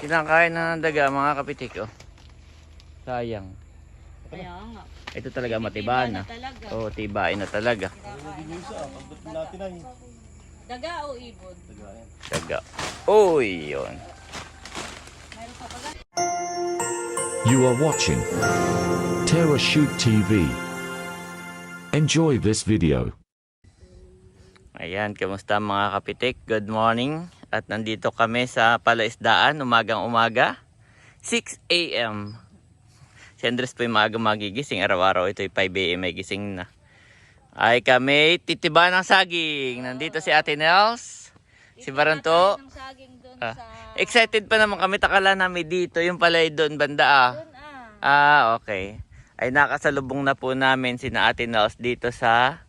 Kinakain na ng daga mga kapitik. Oh. Sayang. Kaya nga. Ito talaga matiba na. Talaga. Oo, tibain na talaga. Daga o ibon? Daga. Uy, yun. Meron pa pala. You are watching Terra Shoot TV. Enjoy this video. Ayan, kamusta mga kapitik? Good morning. At nandito kami sa palaisdaan, umagang umaga. 6 AM. Si Andres po yung maaga magigising. Araw-araw ito yung 5 AM may gising na. Ay kami titiba ng saging. Nandito si Ate Nels. Si Baranto. Excited pa naman kami. Takala namin dito. Yung palay doon banda okay. Ay nakasalubong na po namin sina Ate Nels dito sa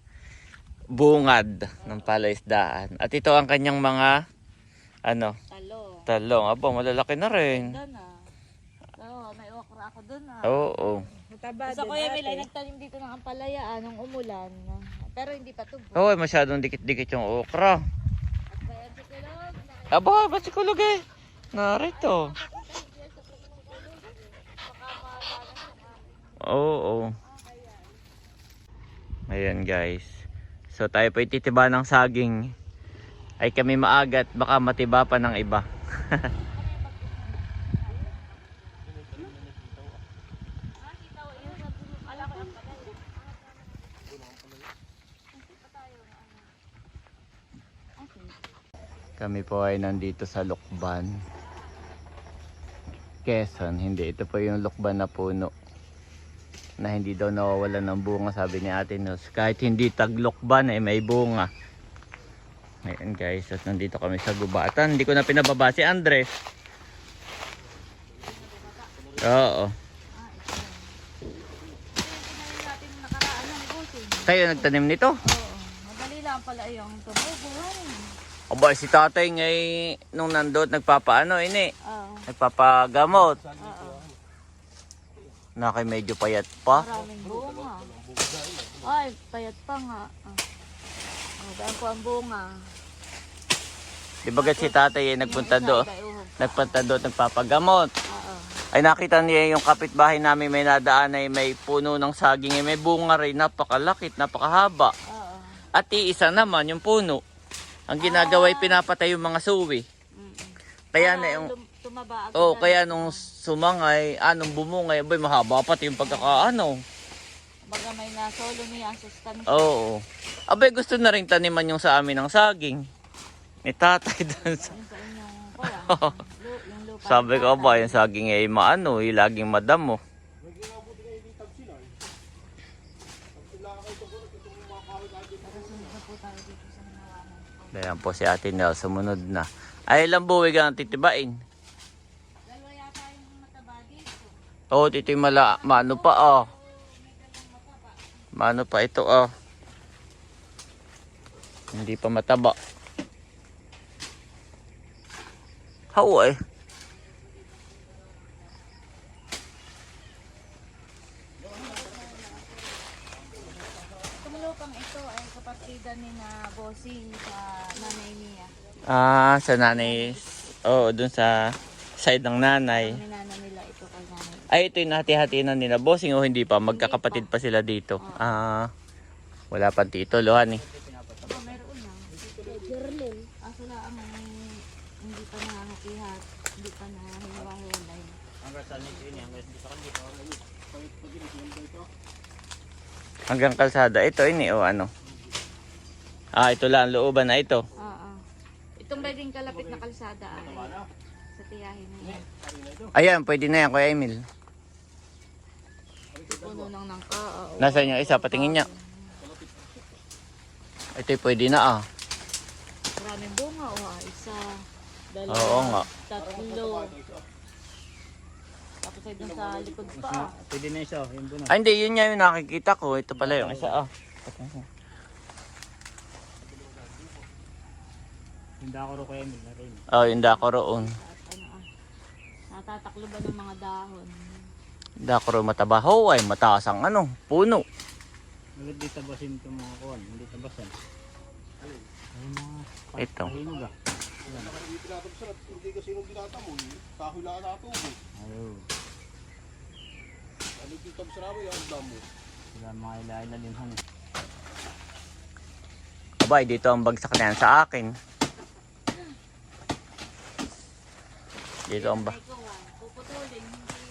bungad ng palaisdaan. At ito ang kanyang mga talong. Aba, malalaki na rin. May okra ako doon Oo. Gusto ko yung may nagtanim dito ng ampalaya nung umulan. Pero hindi pa tubo. Oo, masyadong dikit-dikit yung okra. At bayan si Kulog. Aba, ba't si Kulog eh? Narito. Oo. Ayan guys. So tayo po ititiba ng saging. Ay kami maagat, baka matiba pa ng iba. Kami po ay nandito sa Lukban, Quezon. Hindi, ito po yung Lukban na puno na hindi daw nawawalan ng bunga, sabi ni Ate Nels. Kahit hindi taglukban ay may bunga. Ayan guys, at nandito kami sa gubatan. Hindi ko na pinababa si Andres. Oo. Tayo nagtanim nito? Oo. Madali lang pala yung tumubo. Aba, si tatay ngay nung nandun nagpapaano nagpapagamot. Nakay medyo payat pa. Maraming bunga. Ay, payat pa nga. Daan ko ang bunga. Di ba si tatay nagpunta doon nagpapagamot. Ay nakita niya yung kapitbahay namin may nadaan ay may puno ng saging ay may bunga rin, napakalakit, napakahaba. At iisa naman yung puno. Ang ginagawa ay pinapatay yung mga suwi. Kaya na yung tumaba agad. kaya nung sumangay, nung bumungay, abay mahaba pati yung pagkakaano. Baga may nasolo niya ang sustansya. Oo. Abay gusto na rin taniman yung sa amin ng saging. Ni tatay doon sa... Yung sa inyong yung lupa. Sabi ko ba, yung saging ay laging madamo. Ayan po si Ate Nel, sumunod na. Ay, ilang buwig ang titibain? Dalawa yata yung mataba dito. Oo, dito yung mano pa Mano pa ito Hindi pa mataba. Hawa eh. Itong lupang ito ay kapatidan ni na bossing sa nanay niya. Sa nanay. Oo, dun sa side ng nanay. Minana nila ito kay nanay. Ay, ito yung hati-hati na nila. Bossing o hindi pa? Magkakapatid pa sila dito. Wala pang titulo, honey. Aba, meron na. Journal. Sila ang hindi pa nangangakihat. Hindi pa nangahiwa-hiwalay. Hanggang kalsada. Ito, ito lang, looban na ito. Itong baging kalapit na kalsada ay sa tiyahin niya. Ayan, pwede na yan, Kuya Emil. Puno ng nangka. Nasaan yung isa? Patingin niya. Ito pwede na Maraming bunga isa, dalawa, Oo nga. tatlo. Tapos ay dun sa likod pa. Pwede na isa, yung buno. Ay, hindi, yun nga yung nakikita ko. Ito pala yung isa Hindi ako ro kaya na rin. yung dako roon. Natataklo ba ng mga dahon? Dako roon matabaho ay mataas ang puno. Agad di tabasin itong mga kuwan, hindi tabasan. Ay mga Ito. pahinog Hindi pinatapos hindi kasi nung binatamoy. Kahoy lang natubo. Ayun. Ano yung tapos na mo yung damo? Sila mga ilalimhan eh. Abay, dito ang bagsak na yan sa akin. Dito ang Ay, ko, puputulin, hindi.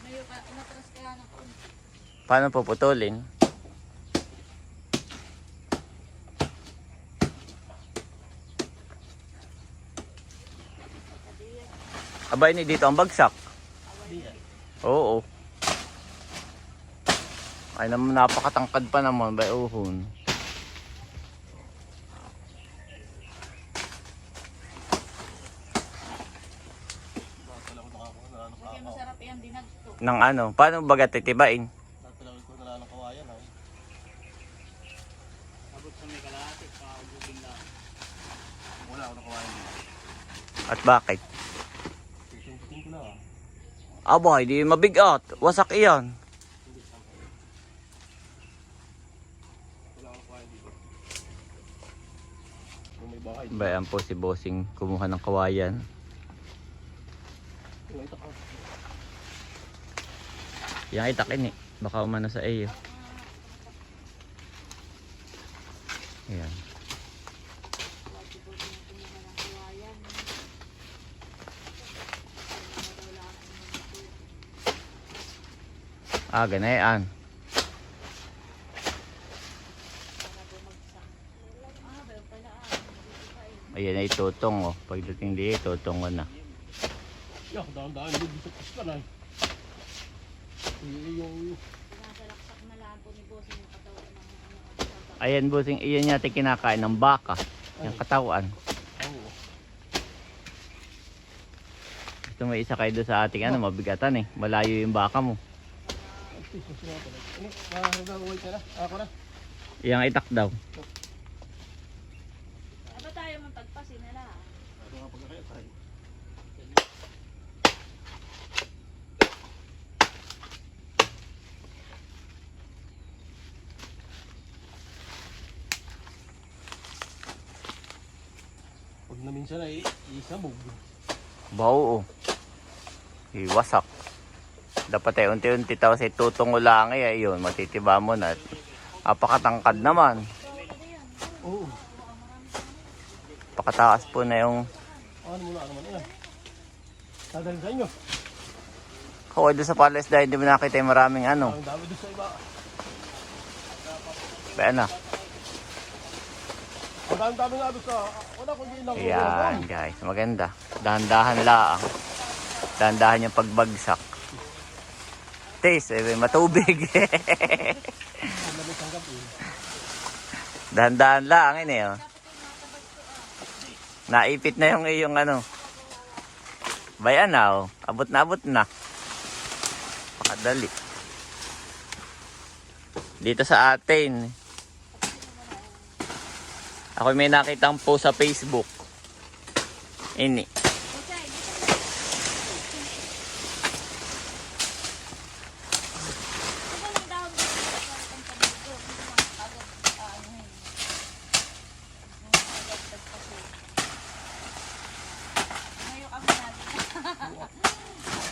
Ngayon ka, inatras kaya ng konti. Paano puputulin? Abay, ni dito ang bagsak. Oo. Ay naman, napakatangkad pa naman, bay uhon. Kasi masarap yung dinagto. Nang ano, paano baga titibain? Tatalawin ko na lang kawayan ay. Abot sa may kalahati, pakagubin lang. Wala ako na kawayan dito. At bakit? Susuntutin ko na ah. Abay, di mabigat. Wasak iyan. Wala ako na kawayan dito. Kung may bahay. Bayan po si Bossing kumuha ng kawayan. Kung ito ka. Yang itakin eh. Baka umano sa iyo. Ayan. Ah, ganyan. Ayan ay tutong oh. Pagdating dito, tutong ko na. Yak, dahan-dahan din dito pispan ay. Yung Sinasalaksak na lang po ni Boss yung katawan ng Ayan Bossing, iyan yata kinakain ng baka. Yung katawan. oo. Gusto mo isa kayo doon sa ating ano, mabigatan eh. Malayo yung baka mo. Tis, susunod ko na. Ano? Mahanggang wait ka na. Ako na. Yang itak daw. Aba tayo mong tagpasin nila. Ito nga pagkakaya tayo. Pag na minsan ay isabog. Bao oh. Iwasak. Dapat ay unti-unti tapos ay tutong lang eh. Ayun, matitiba mo na. Apakatangkad naman. Oo. Pakataas po na yung Ano muna naman yan. Dadalhin sa inyo. kaway doon sa palace dahil hindi mo nakita yung maraming ano. Ang dami doon sa iba. Kaya na. Ang dami nga doon sa... Wala ko din ako. Ayan guys, maganda. Dahan-dahan lang. Dahan-dahan yung pagbagsak. Taste, eh, matubig. Dahan-dahan lang ini oh. Naipit na yung iyong ano. Bayan na oh. Abot na. Pakadali. Dito sa atin. Ako may nakitang post sa Facebook. Ini.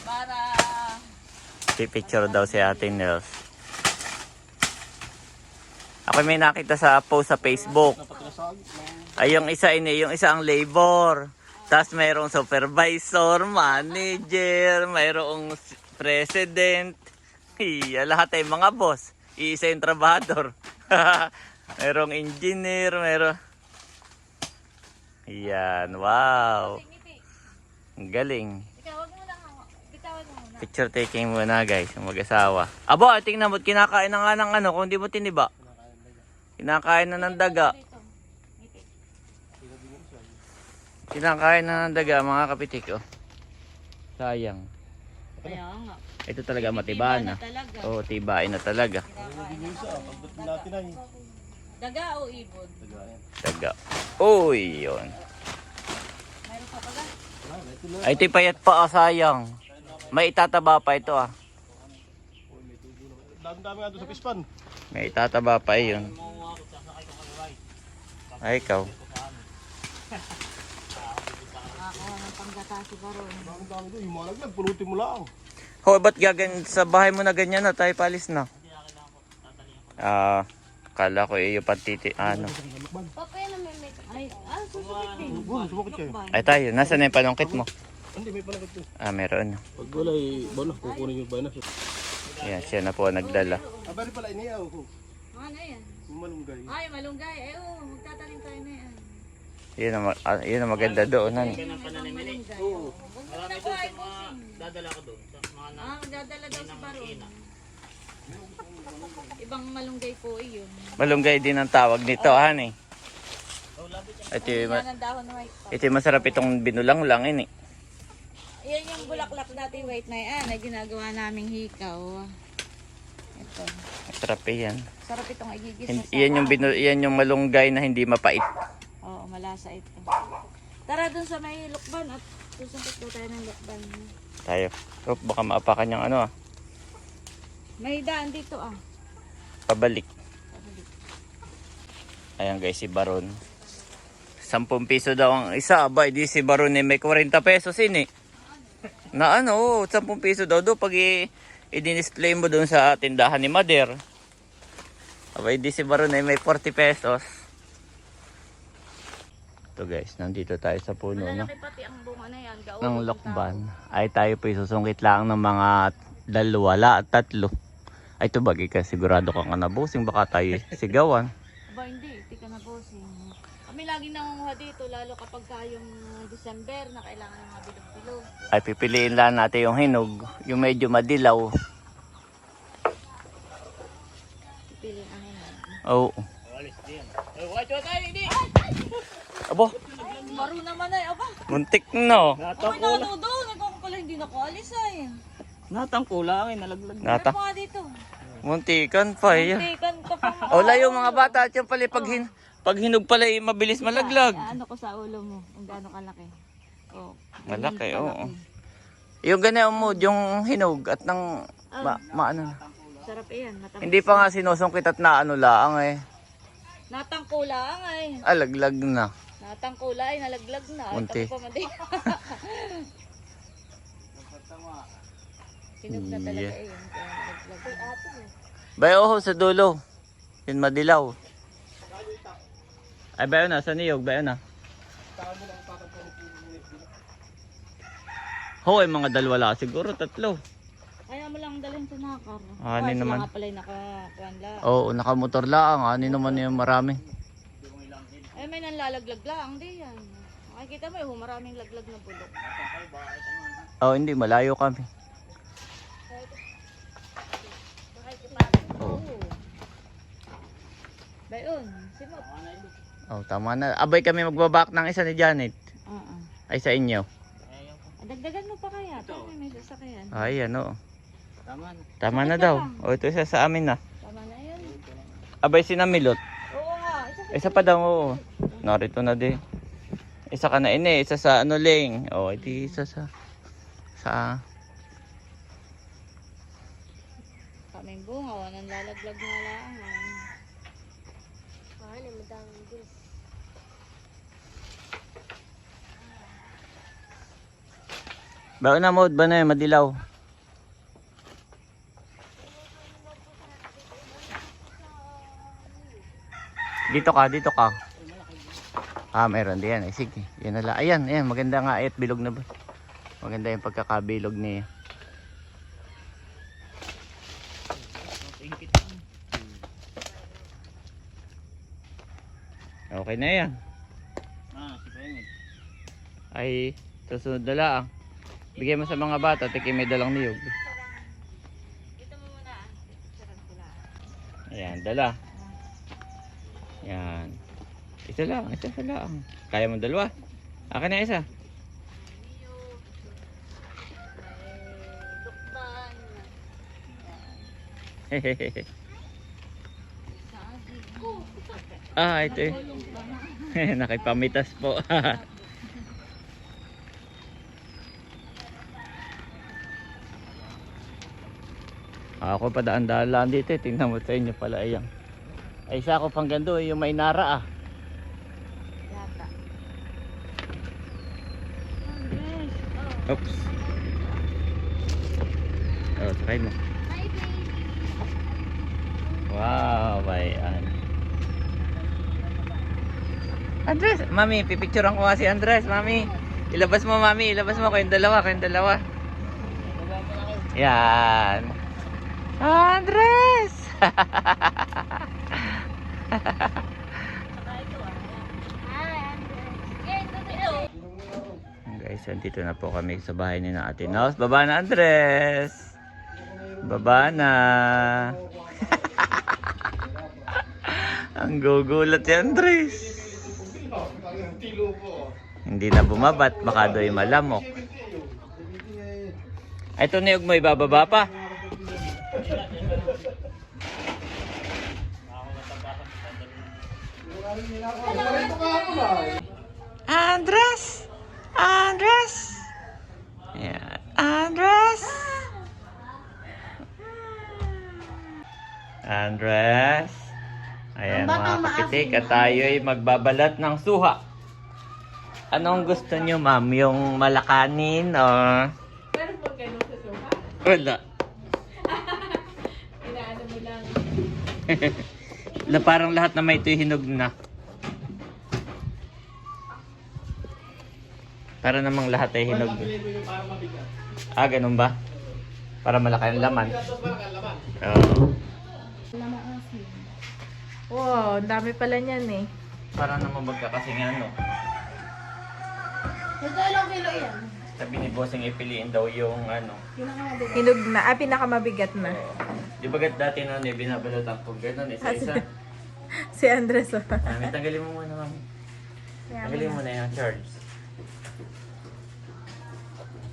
Para Picture daw si Ate Nels. Ako may nakita sa post sa Facebook. Ay yung isa yung isa ang labor. Tapos mayroong supervisor, manager, mayroong president. Iya, lahat ay mga boss. Iisa yung trabahador. Mayroong engineer, mayroong... Yan, wow. Ang galing. ikaw, wag mo lang bitawan mo muna. Picture taking muna guys, yung mag-asawa. Abo, tingnan mo, kinakain na nga ng ano, kung di mo tiniba. Kinakain na ng daga. Dito. Ngiti. Kinakain na ng daga, mga kapitik, oh. Sayang. Kaya nga. Ito talaga matiba na. Talaga. Oo, tibain na talaga. Pagdating natin ay. Daga o ibon? Daga. Uy, yun. Mayroon pa baga? Ay, ito'y payat pa, ah, sayang. May itataba pa ito, ah. Dami nga doon sa pispan. May itataba pa yun. Ay, ikaw. Nagkata si Baron. Ang dami doon, yung malaglag, pulutin mo lang. Ho, ba't gagan sa bahay mo na ganyan na tayo palis na? Ah, kala ko iyo pantiti ano. Papa yan ang may ay, susukit din. Sumakit kayo. Ay tayo, nasaan na yung panungkit mo? Hindi, may palaglag doon. Ah, meron. Pag wala, banas, kukunin yung banas. Ayan, siya na po nagdala. Abari pala, iniyaw ko. Ano yan? Malunggay. Ay, malunggay. Ay, oo, magtatanim tayo na yan. Yun ang maganda doon. Ano? Malunggay. Oo. Huwag na ko ay kusing. Dadala ko doon. Sa mga na... Magdadala daw si Baron. Ibang malunggay po iyon. Malunggay din ang tawag nito, hani. Ito yung, Yan ang dahon white pa. ito yung masarap itong binulang-langin eh. Yan yung bulaklak dati white na yan. Ay ginagawa naming hikaw. Ito. Masarap eh yan. Sarap itong igigisa sa... Yan yung malunggay na hindi mapait. Oo, malasa ito. Tara dun sa may lukban at susungkit daw tayo ng lukban. Tayo. Oh, baka maapakan yung ano ah. May daan dito ah. Pabalik. Ayan guys, si Baron. 10 piso daw ang isa. Aba, di si Baron eh, may 40 pesos ini. Na ano, 10 piso daw pag i-display mo doon sa tindahan ni Mother. Aba, di si Baron eh, may 40 pesos. Ito guys, nandito tayo sa puno no? Malalaki pati ang bunga na yan. Gaulong ng ang lokban. Ay tayo po isusungkit lang ng mga 2 at 3. Ay ito bagay ka, sigurado kang anabusing, baka tayo sigawan. Aba hindi, di ka na bossing. Kami lagi nangunguha dito, lalo kapag kayong December na kailangan ng mga bilog-bilog. Ay pipiliin lang natin yung hinog, yung medyo madilaw. Pipili ang hinog. Oo. Alis din. Watch tayo, hindi! Abo, Maro naman ay, aba. muntik no. Ako nanudo, nagkakapala hindi na ko alis ay. Natangkula, nalaglag. Nata, Ano mga dito? muntikan pa eh. Tikan ka pa. O layo mga bata, at yung pala pag hinog pala eh, mabilis malaglag. Ano ko sa ulo mo, kung gaano kalaki. Oh, Malaki, ganyan oo. kalaki. Yung ganyan mo, yung hinog at nang maano. Sarap yan, Hindi pa nga sinusungkit at naano laang eh. natangkula ay. Alaglag na. Natangkula ay, nalaglag na. Ay, Munti. tabi pa madi. Hinog na talaga Yeah. eh. Yun, kaya nalaglag. Ay, ato eh. Bayo sa dulo. Yun madilaw. Ay bayo na, sa niyog, bayo na. Hoy, mga 2 lang, siguro 3. Kaya mo lang dalhin sa nakar. Ani naman. Sila nga pala'y nakakuanla. Oo, nakamotor lang. Ano naman yung marami. Ay, may nanlalaglag lang. Di yan. Makikita mo yung maraming laglag na bulok. Oh, hindi, malayo kami. Oo. Bayon, simot. Oh, tama na. Abay kami magbabak ng isa ni Janet. Oo. Ay sa inyo. Dagdagan mo pa kaya. Tama may sasakyan. Ay, ano. Tama na. Tama na daw. O, ito isa sa amin na. Tama na yan. Abay sinamilot. Oo nga. Isa pa daw, oo. Narito na din. Isa ka na ini, isa sa ano ling. O, iti isa sa Kaming bunga. Walang lalaglag nga lang. Mahal, madaming Diyos. Bayo na mo, ba na madilaw. Dito ka. Ah, meron din yan. Eh, sige, yan na lang. Ayan, maganda nga. Ayat, bilog na ba? Maganda yung pagkakabilog niya. Okay na yan. Si Pengit. Ay, susunod na lang. Bigay mo sa mga bata, tikim may dalang niyog. Dito mo muna. Sarap ko lang. Ayan, dala. Yan. Isa lang. Kaya mo 2? Akin na isa. Lukban. Hehehe. Saging. Ah, ito eh. Nakipamitas po. Ako pa daan-daan dito eh. Tingnan mo sa inyo pala ayan. Ay isa ako pang gando eh, yung may nara ah. Yata. Yes. Oops. Oh, try mo. Hi, baby. Wow, bayan. Andres, mami, pipicturean ko nga si Andres, mami. Ilabas mo, mami, ilabas mo kayong dalawa, Yan. Andres! Guys, andito na po kami sa bahay ni na Ate Naus. Baba na, Andres! Baba na! Ang gugulat si Andres. Hindi na bumabat, baka do'y malamok. Ito niyog mo, ibababa pa. Andres! Andres! Yan. Andres! Andres! Ayan mga kapitik, at tayo ay magbabalat ng suha. Anong gusto nyo, ma'am? Yung malakanin o... Pero pag ganun sa sofa, Wala. inaano mo lang. Na parang lahat na may ito'y hinog na. Para namang lahat ay hinog. Ah, ganun ba? Para malaki ang laman. Oo. Wow, ang dami pala niyan eh. Para naman magkakasing ano. Ito ilang kilo yan? Sabi ni Bossing ipiliin daw yung ano. Hinog na. Pinakamabigat na. Di ba dati noon eh, binabalatan ko gano'n isa-isa. Si Andres oh. Mami, tanggalin mo muna, mami. Tanggalin mo na yung charge.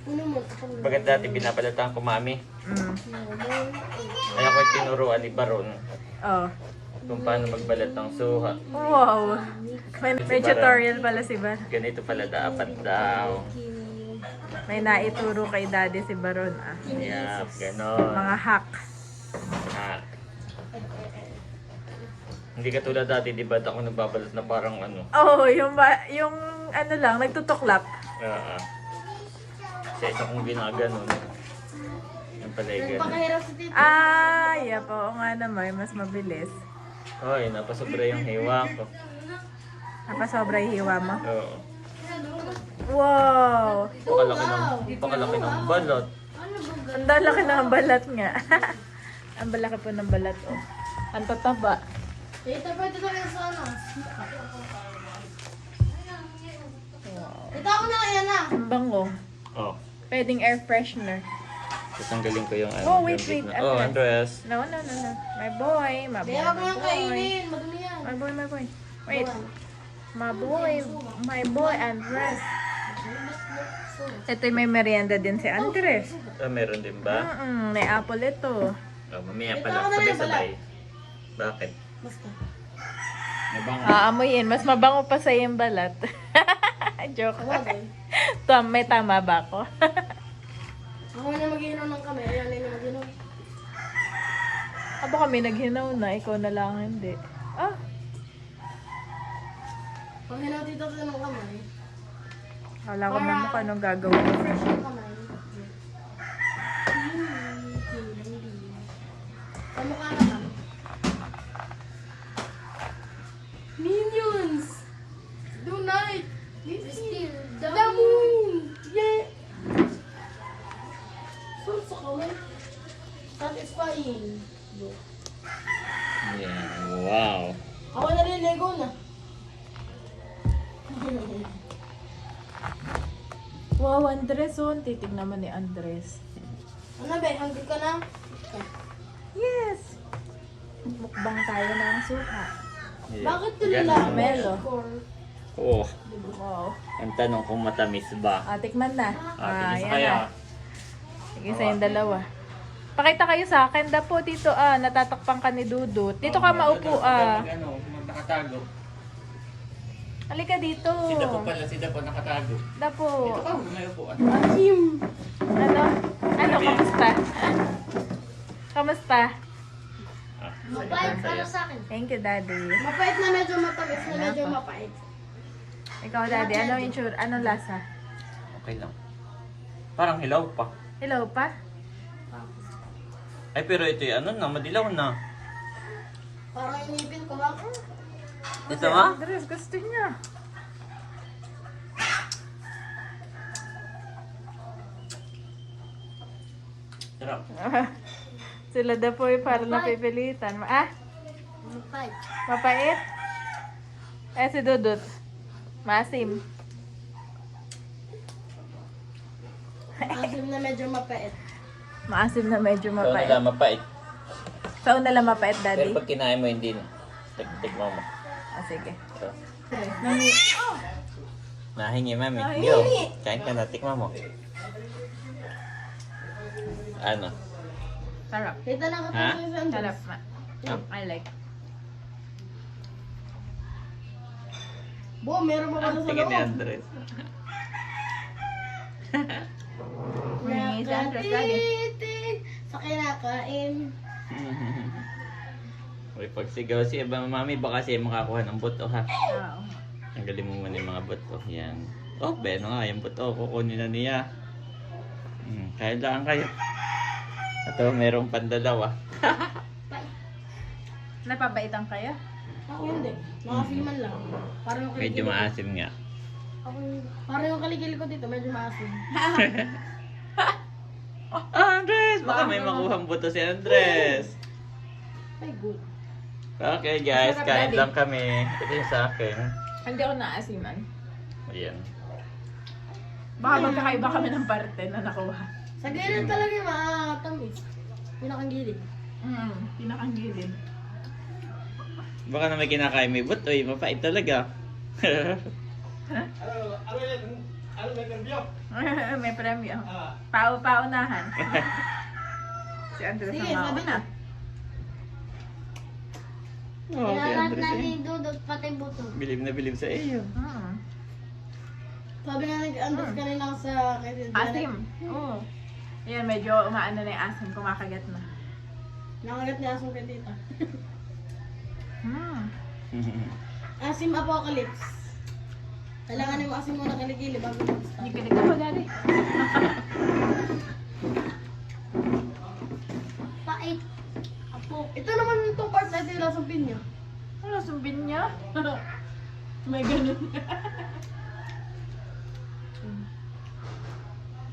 Ano mo? Bagat dati binabalatan ko, mami. Mm. Kaya ko tinuruan ni Baron Oh. kung paano magbalat ng suha. Wow. May tutorial pala si Bar. Ganito pala dapat daw. May naituro kay Daddy si Baron ah. Yap, gano'n. Mga hack. Ah. Hindi ka tulad dati, di ba ako nagbabalat na parang ano. Oh, yung ano lang, nagtutuklap. Sa isa kong ginaganon. Yung pala yung gano'n. Pakahirap sa tito. Ah, yep. Oo nga naman, mas mabilis. Oy, napasobra yung hiwa ko. Napasobra yung hiwa mo. Oo. Wow! Pakalaki ng balot. Ang laki ng balat nga. Ang balaki po ng balat oh. Ang tataba. Ito pa ito tayo sa ano. Ito ako na yan na. Ang bango. Oh. Pwedeng air freshener. Tatanggalin ko yung ano. Oh, wait, yung wait. gitna. Oh, Andres. No. My boy. My boy. Kaya ako My yung boy. kainin. Madumi yan. My boy. Wait. My boy. My boy, Andres. Ito may merienda din si Andres. Ah, meron din ba? May apple ito. Oh, mamaya pala. Sabay-sabay. Bakit? Basta. Mabango. Aamoyin. Mas mabango pa sa yung balat. Joke. May tama ba ako? Ako na mag-inom ng kami. Ayan na mag-inom. Aba kami naghinaw na. Ikaw na lang hindi. Ah. Pag hinaw dito sa ng kamay. Wala ko na mukha anong gagawin. Fresh yung kamay. Kamukha na lang. Minions! Do night! Still the moon! Yeah! So, sa kamay. Satisfying. Yeah. Wow. Ako naliligo na. Wow, Andres oh. Titig naman ni Andres. Ano ba? Hungry ka na? Yes! Mukbang tayo ng suha. Yeah. Bakit Ganun. tulila? Melo. Oh, Wow. ang tanong kung matamis ba? Tikman na. Ah, yan kaya. na. Sige sa yung dalawa. Pakita kayo sa akin. Dapo dito natatakpan ka ni Dudut. Dito ka maupo Ano, nakatago. Halika dito. Si Dapo nakatago. Dapo. Ito ka, may upuan. Kim! Ano, kamusta? Kamusta? Mapait para sa akin. Thank you, Daddy. Mapait na medyo matamis na medyo mapait. Ikaw, Daddy, ano yung sure? Anong lasa? Okay lang. Parang hilaw pa. Hello pa? Ay, pero ito yung ano na, madilaw na. Parang inipin ko lang. Ito ma? Andres, gusto niya. Sarap. Sila daw po yung parang napipilitan. Five. Mapait? Si Dudut. Maasim. Asim na medyo mapait. Maasim na medyo Ikaw mapait. nila mapait. Sa una lang mapait, Daddy. Pero pag kinain mo, hindi na. Tikman mo. Sige. So, Nami. nahingi, mami. Nahingi. Yo, kain ka na. Tikman mo. Ano? Sarap. Kita na ka Ha? sa Andres. Sarap ma. I like. Bo, meron pa pala sa Tingin ni loob. Andres. May si Andres, Daddy. Nakatitig sa kinakain. Uy, pag sigaw si Eba, mami, baka siya makakuha ng buto, ha? Oo. Ang galing mo man yung mga buto. Yan. Oh, beno nga, yung buto. Kukunin na niya. Kaya lang kayo. Ito, merong pandalawa. Napabaitan kayo? Ako hindi. Makasiman lang. Parang yung Medyo kilikili ko. maasim nga. Ako hindi. Parang yung kilikili ko dito, medyo maasim. Andres! Baka may makuhang buto si Andres. Ay, good. Okay guys, Masarap, kain Daddy. lang kami. Ito yung sa akin. Hindi ako naasiman. Ayan. Baka magkakaiba kami ng parte na nakuha. Sa gilid talaga yung makakatamis. Pinakang gilid. Pinakang gilid. Baka na may kinakain may buto. Mapait talaga. Ano may kambyo? May premyo. Paunahan. Si Andres Sige, ang sabi mauna. na. Oh, si Andres eh. Dudot pati buto. Bilib na bilib sa iyo. Sabi nga nag-andres kanina sa kay Asim. Oo. Ayan, medyo umaano na yung asim. Kumakagat na. Nakagat niya asong kay tita. Hmm. Asim apocalypse. Kailangan yung asim muna kilikili bago mag-start. Hindi kinig ako, Daddy. Pait. Apo. Ito naman itong part na ito yung lasang pinya. Ano, sumbin niya? May ganun.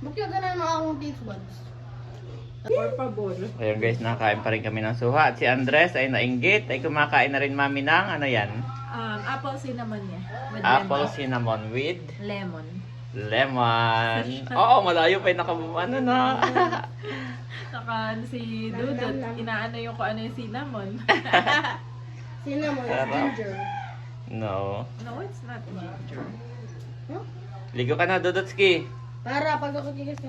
Ba't yung ganun mga akong taste buds? Por favor. Ayun guys, nakain pa rin kami ng suha. At si Andres ay nainggit. Ay kumakain na rin mami ng ano yan? Apple cinnamon niya. With Apple cinnamon with lemon. lemon. Oo, malayo pa yung ano na. Saka si Dudut, inaano yung kung ano yung cinnamon. Cinnamon, Sarap. ginger. No. No, it's not ginger. Huh? Ligo ka na, Dudutski. Para pag ako kikis